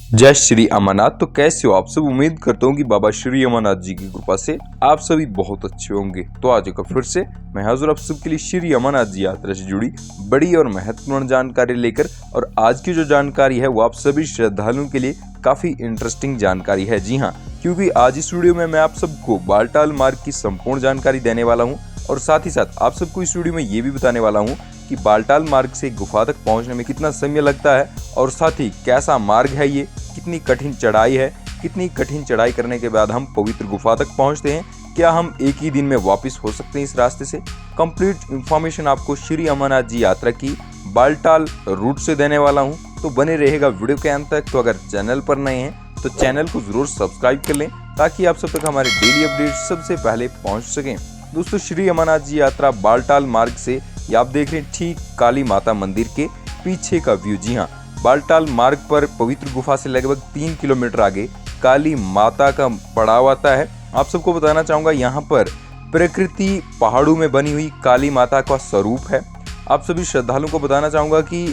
जय श्री अमरनाथ। तो कैसे हो आप सब? उम्मीद करता हूँ कि बाबा श्री अमरनाथ जी की कृपा से आप सभी बहुत अच्छे होंगे। तो आज एक फिर से मैं हाजिर आप सबके लिए श्री अमरनाथ जी यात्रा से जुड़ी बड़ी और महत्वपूर्ण जानकारी लेकर। और आज की जो जानकारी है वो आप सभी श्रद्धालुओं के लिए काफी इंटरेस्टिंग जानकारी है। जी हाँ, क्योंकि आज इस वीडियो में मैं आप सबको बालटाल मार्ग की संपूर्ण जानकारी देने वाला हूँ और साथ ही साथ आप सबको इस वीडियो में ये भी बताने वाला हूँ कि बालटाल मार्ग से गुफा तक पहुंचने में कितना समय लगता है और साथ ही कैसा मार्ग है ये, कितनी कठिन चढ़ाई है, कितनी कठिन चढ़ाई करने के बाद हम पवित्र गुफा तक पहुंचते हैं, क्या हम एक ही दिन में वापस हो सकते हैं इस रास्ते से। कंप्लीट इंफॉर्मेशन आपको श्री अमरनाथ जी यात्रा की बालटाल रूट से देने वाला हूं, तो बने रहेगा वीडियो के अंत तक। तो अगर चैनल पर नए हैं तो चैनल को जरूर सब्सक्राइब कर लें ताकि आप सब तक हमारे डेली अपडेट सबसे पहले पहुंच सकें। दोस्तों, श्री अमरनाथ जी यात्रा बालटाल मार्ग से ये आप देख रहे हैं ठीक काली माता मंदिर के पीछे का व्यू। जी हाँ, बालटाल मार्ग पर पवित्र गुफा से लगभग 3 किलोमीटर आगे काली माता का पड़ाव आता है। आप सबको बताना चाहूंगा यहाँ पर प्रकृति पहाड़ों में बनी हुई काली माता का स्वरूप है। आप सभी श्रद्धालुओं को बताना चाहूंगा कि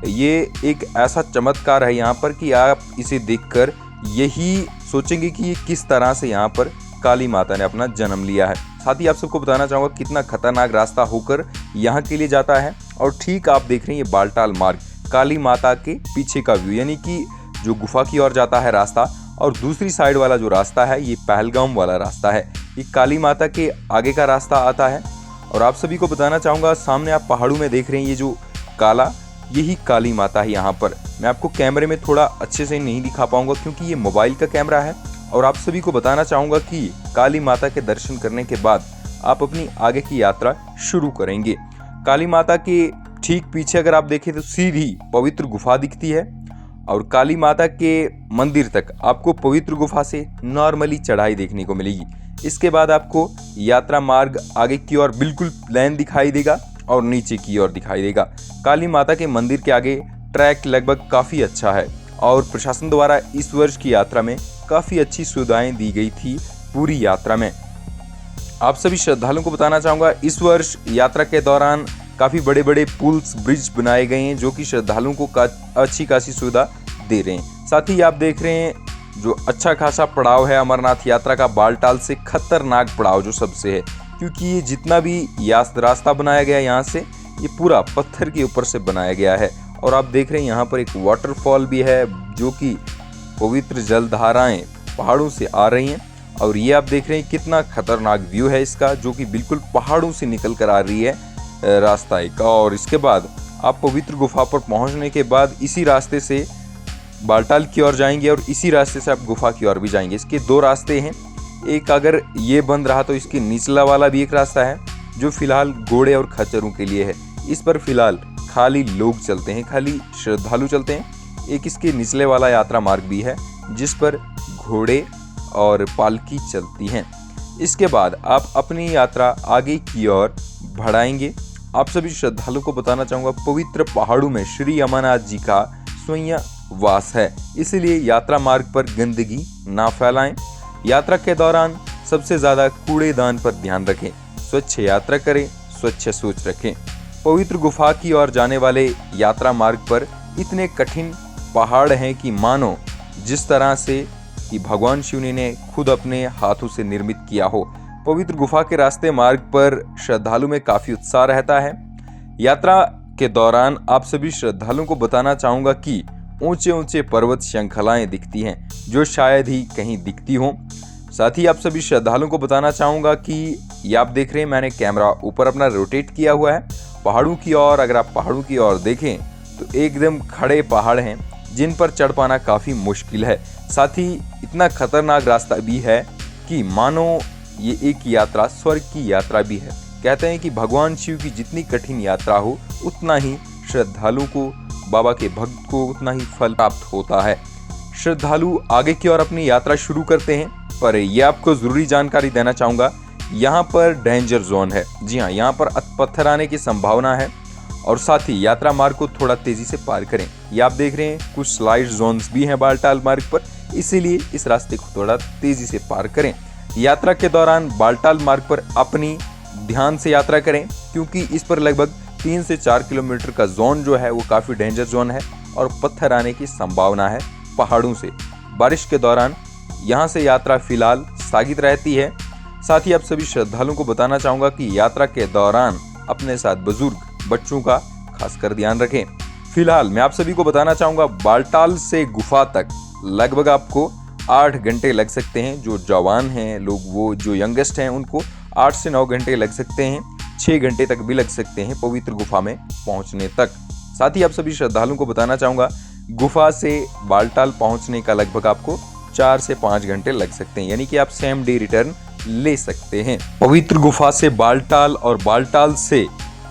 ये एक ऐसा चमत्कार है यहाँ पर कि आप इसे देखकर यही सोचेंगे कि ये किस तरह से यहाँ पर काली माता ने अपना जन्म लिया है। साथ ही आप सबको बताना चाहूंगा कितना खतरनाक रास्ता होकर यहाँ के लिए जाता है। और ठीक आप देख रहे हैं ये बालटाल मार्ग काली माता के पीछे का व्यू, यानी कि जो गुफा की ओर जाता है रास्ता, और दूसरी साइड वाला जो रास्ता है ये पहलगाम वाला रास्ता है। ये काली माता के आगे का रास्ता आता है। और आप सभी को बताना चाहूंगा सामने आप पहाड़ों में देख रहे हैं ये जो काला, यही काली माता है। यहाँ पर मैं आपको कैमरे में थोड़ा अच्छे से नहीं दिखा पाऊंगा क्योंकि ये मोबाइल का कैमरा है। और आप सभी को बताना चाहूंगा कि काली माता के दर्शन करने के बाद आप अपनी आगे की यात्रा शुरू करेंगे। काली माता के ठीक पीछे अगर आप देखें तो सीधी पवित्र गुफा दिखती है और काली माता के मंदिर तक आपको पवित्र गुफा से नॉर्मली चढ़ाई देखने को मिलेगी। इसके बाद आपको यात्रा मार्ग आगे की ओर बिल्कुल प्लेन दिखाई देगा और नीचे की ओर दिखाई देगा। काली माता के मंदिर के आगे ट्रैक लगभग काफ़ी अच्छा है और प्रशासन द्वारा इस वर्ष की यात्रा में काफ़ी अच्छी सुविधाएं दी गई थी पूरी यात्रा में। आप सभी श्रद्धालुओं को बताना चाहूँगा इस वर्ष यात्रा के दौरान काफ़ी बड़े बड़े पुल्स ब्रिज बनाए गए हैं जो कि श्रद्धालुओं को अच्छी खासी सुविधा दे रहे हैं। साथ ही आप देख रहे हैं जो अच्छा खासा पड़ाव है अमरनाथ यात्रा का, बालटाल से खतरनाक पड़ाव जो सबसे है, क्योंकि ये जितना भी रास्ता बनाया गया यहाँ से ये पूरा पत्थर के ऊपर से बनाया गया है। और आप देख रहे हैं यहाँ पर एक वाटरफॉल भी है जो कि पवित्र जलधाराएं पहाड़ों से आ रही हैं। और ये आप देख रहे हैं कितना खतरनाक व्यू है इसका, जो कि बिल्कुल पहाड़ों से निकल कर आ रही है रास्ता एक। और इसके बाद आप पवित्र गुफा पर पहुंचने के बाद इसी रास्ते से बालटाल की ओर जाएंगे और इसी रास्ते से आप गुफा की ओर भी जाएंगे। इसके 2 रास्ते हैं, एक अगर ये बंद रहा तो इसके निचला वाला भी एक रास्ता है जो फिलहाल घोड़े और खच्चरों के लिए है। इस पर फिलहाल खाली लोग चलते हैं, खाली श्रद्धालु चलते हैं। एक इसके निचले वाला यात्रा मार्ग भी है जिस पर घोड़े और पालकी चलती हैं। इसके बाद आप अपनी यात्रा आगे की ओर बढ़ाएंगे। आप सभी श्रद्धालुओं को बताना चाहूँगा पवित्र पहाड़ों में श्री अमरनाथ जी का स्वयं वास है, इसलिए यात्रा मार्ग पर गंदगी ना फैलाएं। यात्रा के दौरान सबसे ज़्यादा कूड़ेदान पर ध्यान रखें, स्वच्छ यात्रा करें, स्वच्छ सोच रखें। पवित्र गुफा की ओर जाने वाले यात्रा मार्ग पर इतने कठिन पहाड़ हैं कि मानो जिस तरह से कि भगवान शिव ने खुद अपने हाथों से निर्मित किया हो। पवित्र गुफा के रास्ते मार्ग पर श्रद्धालु में काफ़ी उत्साह रहता है। यात्रा के दौरान आप सभी श्रद्धालुओं को बताना चाहूँगा कि ऊंचे ऊंचे पर्वत श्रृंखलाएं दिखती हैं जो शायद ही कहीं दिखती हों। साथ ही आप सभी श्रद्धालुओं को बताना चाहूँगा कि ये आप देख रहे हैं मैंने कैमरा ऊपर अपना रोटेट किया हुआ है पहाड़ों की ओर। अगर आप पहाड़ों की ओर देखें तो एकदम खड़े पहाड़ हैं जिन पर चढ़ पाना काफ़ी मुश्किल है। साथ ही इतना खतरनाक रास्ता भी है कि मानो ये एक यात्रा स्वर्ग की यात्रा भी है। कहते हैं कि भगवान शिव की जितनी कठिन यात्रा हो उतना ही श्रद्धालु को, बाबा के भक्त को उतना ही फल प्राप्त होता है। श्रद्धालु आगे की ओर अपनी यात्रा शुरू करते हैं, पर यह आपको ज़रूरी जानकारी देना चाहूँगा यहाँ पर डेंजर जोन है। जी हाँ, यहाँ पर पत्थर आने की संभावना है और साथ ही यात्रा मार्ग को थोड़ा तेजी से पार करें। ये आप देख रहे हैं कुछ स्लाइड जोन्स भी हैं बालटाल मार्ग पर, इसीलिए इस रास्ते को थोड़ा तेजी से पार करें। यात्रा के दौरान बालटाल मार्ग पर अपनी ध्यान से यात्रा करें क्योंकि इस पर लगभग 3 से 4 किलोमीटर का जोन जो है वो काफ़ी डेंजर जोन है और पत्थर आने की संभावना है। पहाड़ों से। बारिश के दौरान यहाँ से यात्रा फिलहाल स्थगित रहती है। साथ ही आप सभी श्रद्धालुओं को बताना चाहूँगा कि यात्रा के दौरान अपने साथ बुजुर्ग, बच्चों का खासकर ध्यान रखें। फिलहाल मैं आप सभी को बताना चाहूँगा बालटाल से गुफा तक लगभग आपको 8 घंटे लग सकते हैं। जो जवान हैं लोग, वो जो यंगेस्ट हैं, उनको 8 से 9 घंटे लग सकते हैं। 6 घंटे तक भी लग सकते हैं पवित्र गुफा में पहुंचने तक। साथ ही आप सभी श्रद्धालुओं को बताना चाहूँगा गुफा से बालटाल पहुंचने का लगभग आपको 4 से 5 घंटे लग सकते हैं, यानी कि आप सेम डे रिटर्न ले सकते हैं। पवित्र गुफा से बालटाल और बालटाल से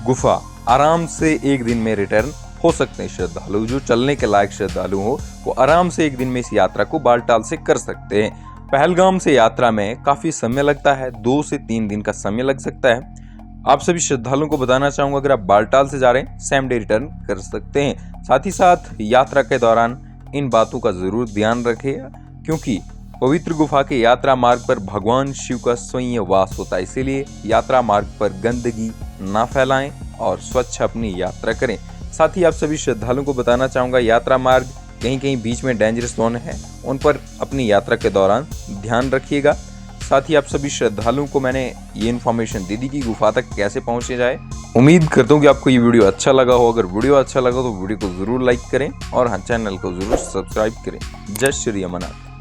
गुफा आराम से एक दिन में रिटर्न हो सकते हैं। श्रद्धालु जो चलने के लायक श्रद्धालु हो वो आराम से एक दिन में इस यात्रा को बालटाल से कर सकते हैं। पहलगाम से यात्रा में काफी समय लगता है, 2 से 3 दिन का समय लग सकता है। आप सभी श्रद्धालुओं को बताना चाहूंगा अगर आप बालटाल से जा रहे हैं सेम डे रिटर्न कर सकते हैं। साथ ही साथ यात्रा के दौरान इन बातों का जरूर ध्यान रखिएगा, क्योंकि पवित्र गुफा के यात्रा मार्ग पर भगवान शिव का स्वयं वास होता है। इसीलिए यात्रा मार्ग पर गंदगी ना फैलाएं और स्वच्छ अपनी यात्रा करें। साथ ही आप सभी श्रद्धालुओं को बताना चाहूंगा यात्रा मार्ग कहीं कहीं बीच में डेंजरस जोन है, उन पर अपनी यात्रा के दौरान ध्यान रखिएगा। साथ ही आप सभी श्रद्धालुओं को मैंने ये इन्फॉर्मेशन दे दी कि गुफा तक कैसे पहुंचे जाए। उम्मीद करता हूँ कि आपको ये वीडियो अच्छा लगा हो। अगर वीडियो अच्छा लगा तो वीडियो को जरूर लाइक करें और हाँ, चैनल को जरूर सब्सक्राइब करें। जय श्री अमरनाथ।